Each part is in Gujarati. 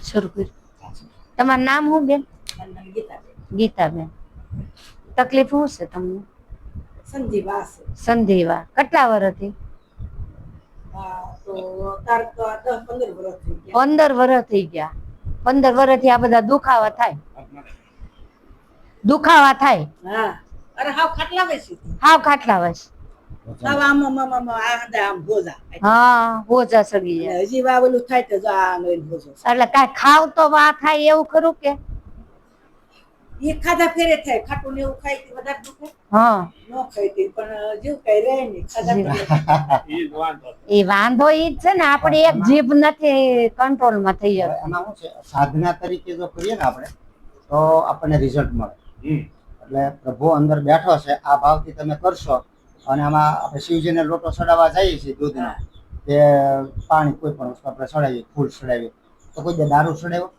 શરૂ કર્યું. તમારું નામ શું બેન? ગીતાબેન. તકલીફ શું છે તમને? સંધિવા. કેટલા વર્ષથી? 15 વર્ષ થઈ ગયા. 15 વર્ષથી આ બધા દુખાવા થાય. હાવ ખાટલા વસ. હા, હોજા સગી જાય. એટલે કાંઈ ખાવ તો વા થાય એવું ખરું કે? ખાધા ફેરે થાય. ખાટું ને એવું ખાઈ વધારે દુખે. હા, નો ખાઈ પણ જીવ કઈ રહે નહીં. એ વાંધો ઈ જ છે ને, આપણે એક જીભ નથી કંટ્રોલ માં થઈ જાય. એમાં શું છે, સાધના તરીકે જો કરીએ ને આપણે તો આપણને રિઝલ્ટ મળે. એટલે પ્રભુ અંદર બેઠો છે, આ ભાવથી તમે કરશો. અને આમાં આપણે શિવજીને લોટો ચડાવવા જઈએ છીએ દૂધનો, કે પાણી કોઈ પણ વસ્તુ આપણે ચડાવીએ, ફૂલ ચડાવીએ, તો કોઈ દારૂ ચડાવ્યો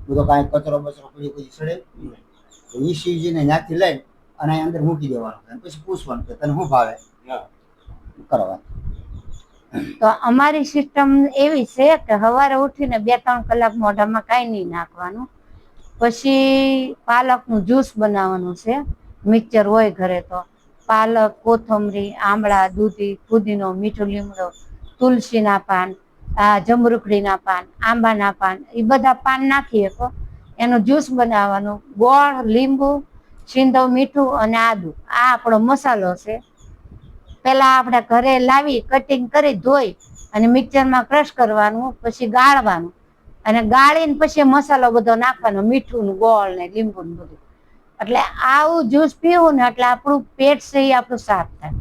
બધો કાંઈ કચરો બચરો કોઈ ચડાવ્યો, એ શિવજીને ત્યાંથી લઈ અને અંદર મૂકી દેવાનું, પછી પૂછવાનું કે તને શું ભાવે કરવાનું. તો અમારી સિસ્ટમ એવી છે કે સવારે ઉઠીને 2-3 કલાક મોઢામાં કાંઈ નહીં નાખવાનું, પછી પાલકનું જ્યુસ બનાવવાનું છે. મિક્સર હોય ઘરે તો પાલક, કોથમરી, આમળા, દૂધી, ફુદીનો, મીઠું લીમડો, તુલસીના પાન, જમરૂખડીના પાન, આંબાના પાન, એ બધા પાન નાખી શકો. એનું જ્યુસ બનાવવાનું. ગોળ, લીંબુ, સિંધવ, મીઠું અને આદુ, આ આપણો મસાલો છે. પેલા આપણે ઘરે લાવી કટિંગ કરી ધોઈ અને મિક્સરમાં ક્રશ કરવાનું, પછી ગાળવાનું, અને ગાળીને પછી મસાલો બધો નાખવાનો, મીઠું, ગોળ ને લીંબુ ને બધું. એટલે આવું જ્યુસ પીવું ને એટલે આપણું પેટ છે એ આપણું સાફ થાય.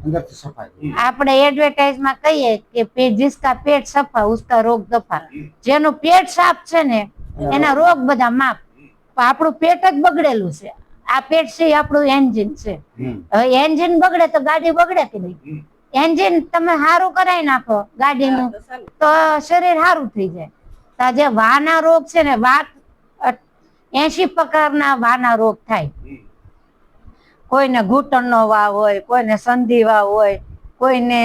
આપણે એડવર્ટાઇઝમાં કહીએ કે જિસકા પેટ સફા ઉસકા રોગ દફા. જેનું પેટ સાફ છે ને એના રોગ બધા માફ. આપણું પેટ જ બગડેલું છે. આ પેટ છે એ આપણું એન્જિન છે. હવે એન્જિન બગડે તો ગાડી બગડે કે નહીં? એન્જિન તમે સારું કરાવી નાખો ગાડીનું તો શરીર સારું થઈ જાય. તો જે વાના રોગ છે ને, 80 પ્રકારના વાના રોગ થાય. કોઈને ઘૂંટણનો વા હોય, કોઈને સંધિવા હોય, કોઈને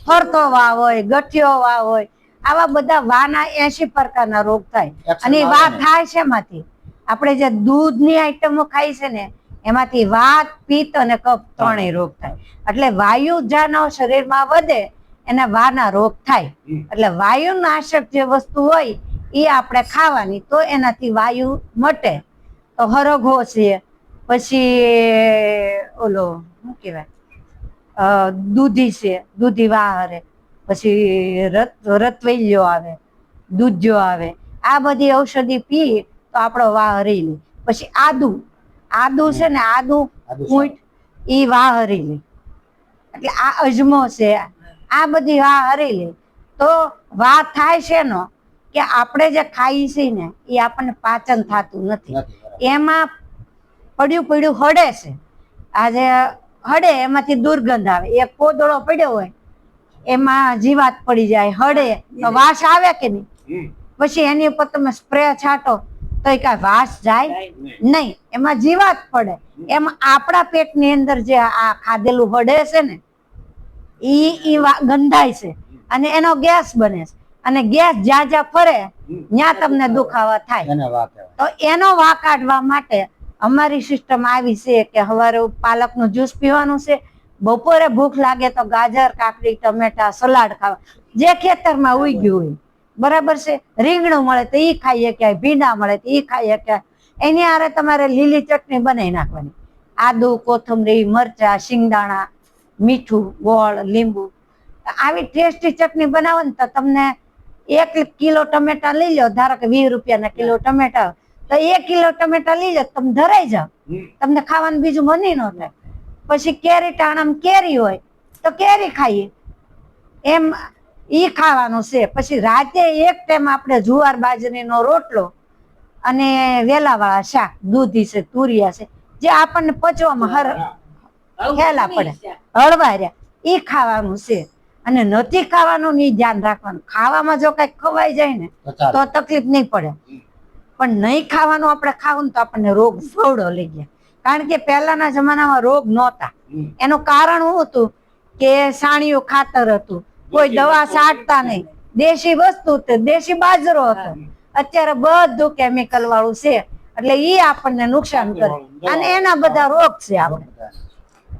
ફરતો વા હોય, ગઠિયો વા હોય, આવા બધા વાના 80 પ્રકારના રોગ થાય. અને વા થાય છે એમાંથી આપણે જે દૂધની આઈટમો ખાઈ છે ને એમાંથી વાત, પિત્ત અને કફ ત્રણેય રોગ થાય. એટલે વાયુ જ્યાં શરીરમાં વધે એના વાના રોગ થાય. એટલે વાયુ નાશક જે વસ્તુ હોય એ આપણે ખાવાની, તો એનાથી વાયુ મટે. તો હરગો છે, પછી ઓલો શું કહેવાય, દૂધી છે, દૂધી વાહરે, પછી રતવૈયો આવે, દૂધ્યો આવે. આ બધી ઔષધિ પી તો આપણો વાહ હરી લે. પછી આદુ છે ને, આદુ ઊંટ એ વાહ હરી લે. એટલે આ અજમો છે, આ બધી વાહ હરી લે. તો વાહ થાય છે નો કે આપણે જે ખાઈએ છીએ ને એ આપણને પાચન થતું નથી. એમાં પડ્યું હળે છે. આજે હળે એમાંથી દુર્ગંધ આવે. એક કોદળો પડ્યો હોય એમાં જીવાત પડી જાય, હળે તો વાસ આવે કે નહીં? પછી એની ઉપર તમે સ્પ્રે છાંટો તો એ કાંઈ વાસ જાય નહીં, એમાં જીવાત પડે. એમાં આપણા પેટની અંદર જે આ ખાધેલું હળે છે ને એ ગંધાય છે અને એનો ગેસ બને છે. અને ગેસ જ્યાં ફરે ત્યાં તમને દુખાવા થાય. તો એનો વા કાઢવા માટે અમારી સિસ્ટમ આવી છે કે સવારે પાલકનું જ્યુસ પીવાનું છે, બપોરે ભૂખ લાગે તો ગાજર, કાકડી, ટમેટા, સલાડ ખાવા, જે ખેતરમાં ઉગ્યું હોય. બરાબર છે. રીંગણું મળે તો એ ખાઈએ ક્યાંય, ભીંડા મળે તો એ ખાઈએ ક્યાંય. એની હારે તમારે લીલી ચટણી બનાવી નાખવાની. આદુ, કોથમરી, મરચા, શિંગદાણા, મીઠું, ગોળ, લીંબુ, આવી ટેસ્ટી ચટણી બનાવો ને તો તમને 1 કિલો ટમેટા લઈ લો. ધારો કે 20 રૂપિયાના કિલો ટમેટા, તો 1 કિલો ટમેટા લઈ લો, તમે ધરાઈ જાઓ. તમને ખાવાનું બીજું મની ન થાય. પછી કેરી, ટાણામાં કેરી હોય તો કેરી ખાઈએ, એમ ઈ ખાવાનું છે. પછી રાતે એક ટાઈમ આપણે જુવાર બાજરીનો રોટલો અને વેલાવાળા શાક, દૂધી છે, તુરિયા છે, જે આપણને પચવામાં હેલા પડે, હળવા રહ્યા, ઈ ખાવાનું છે. અને નથી ખાવાનું ની ધ્યાન રાખવાનું. ખાવામાં જો કઈ ખવાઈ જાય ને તો તકલીફ નહીં પડે, પણ નહીં ખાવાનું આપણે ખાવું તો આપણને રોગ ફવડો લઈ ગયા. કારણ કે પહેલાના જમાનામાં રોગ નહોતા. એનું કારણ શું હતું કે સાણિયું ખાતર હતું, કોઈ દવા છાંટતા નહીં, દેશી વસ્તુ તે દેશી બાજરો હતો. અત્યારે બધું કેમિકલ વાળું છે એટલે ઈ આપણને નુકસાન કરે અને એના બધા રોગ છે. આપણે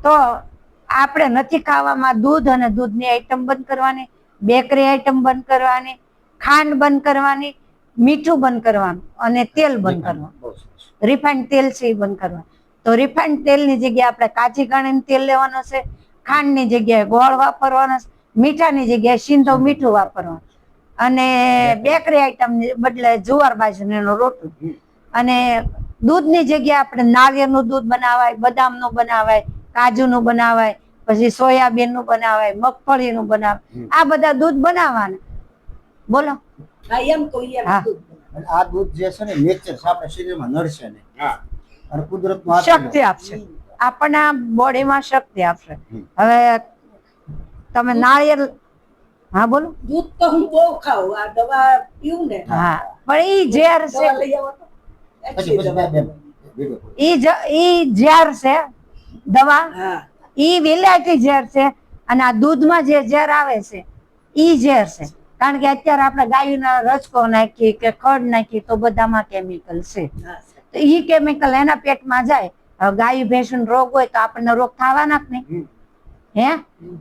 તો આપણે નથી ખાવામાં દૂધ અને દૂધની આઈટમ બંધ કરવાની, બેકરી આઈટમ બંધ કરવાની, ખાંડ બંધ કરવાની, મીઠું બંધ કરવાનું અને તેલ બંધ કરવાનું. રિફાઇન્ડ તેલ છે એ બંધ કરવાનું. તો રિફાઇન્ડ તેલની જગ્યાએ આપણે કાચી ઘાણીનું તેલ લેવાનું છે, ખાંડની જગ્યાએ ગોળ વાપરવાનો છે, મીઠાની જગ્યાએ સિંધવ મીઠું વાપરવાનું અને બેકરી આઈટમ બદલે જુવાર બાજરીનો રોટલો. અને દૂધની જગ્યાએ આપણે નાળિયેરનું દૂધ બનાવાય, બદામનું બનાવાય, કાજુનું બનાવાય, પછી સોયાબીનનું બનાવાય, મગફળીનું બનાવાય. આ બધા દૂધ બનાવવાના. બોલો. હા એમ કોઈ એમ હા. દૂધ બનાવે. અને આ દૂધ જે છે ને નેચર છે, આપણા શરીરમાં નડશે નહીં. હા. અને કુદરતનું શક્તિ આપશે, આપણા બોડીમાં શક્તિ આપશે. હવે તમે નાળિયેર, હા બોલો. દૂધ તો હું બહુ ખાઉં, આ દવા પીવું ને હા પણ ઈ ઝેર છે, દવા લઈ આવો તો પછી પછી બે વિડીયો ઈ ઝેર છે દવા, હા ઈ વિલાયતી ઝેર છે. અને આ દૂધમાં જે ઝેર આવે છે ઈ ઝેર છે. કારણ કે અત્યારે આપણે ગાયના રસકો નાખી કે ખડ નાખી તો બધામાં કેમિકલ છે. હા તો ઈ કેમિકલ એના પેટમાં જાય. હવે ગાય ભેંસનો રોગ હોય તો આપણને રોગ થવાના જ નહીં. હે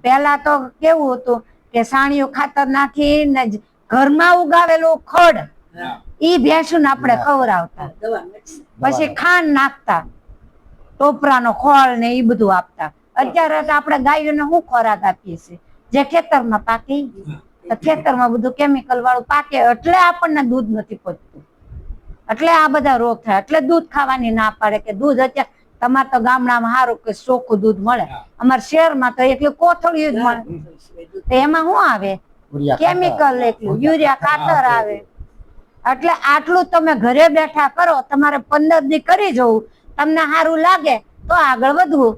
પેલા તો કેવું હતું કે સાણિયું ખાતર નાખીને જ ઘરમાં ઉગાવેલું ખડ હા ઈ ભેંસુને આપણે ખવડાવતા. દવા medicine. પછી ખાંડ નાખતા, ટોપરાનો ખોળ ને ઈ બધું આપતા. અત્યારે તો આપણે ગાયોને શું ખોરાક આપીએ છીએ? જે ખેતરમાં પાકે ઈ. તો ખેતરમાં બધું કેમિકલ વાળું પાકે એટલે આપણને દૂધ નથી પચતું, એટલે આ બધા રોગ થાય. એટલે દૂધ ખાવાની ના પાડે કે દૂધ અત્યારે તમારે તો ગામડામાં સારું કે ચોખ્ખું દૂધ મળે, અમારા શહેરમાં તો એટલું કોથળિયું જ મળે. તો એમાં શું આવે? કેમિકલ, એટલું યુરિયા ખાતર આવે. એટલે આટલું તમે ઘરે બેઠા કરો, તમારે 15 દી કરી જવું, તમને સારું લાગે તો આગળ વધવું.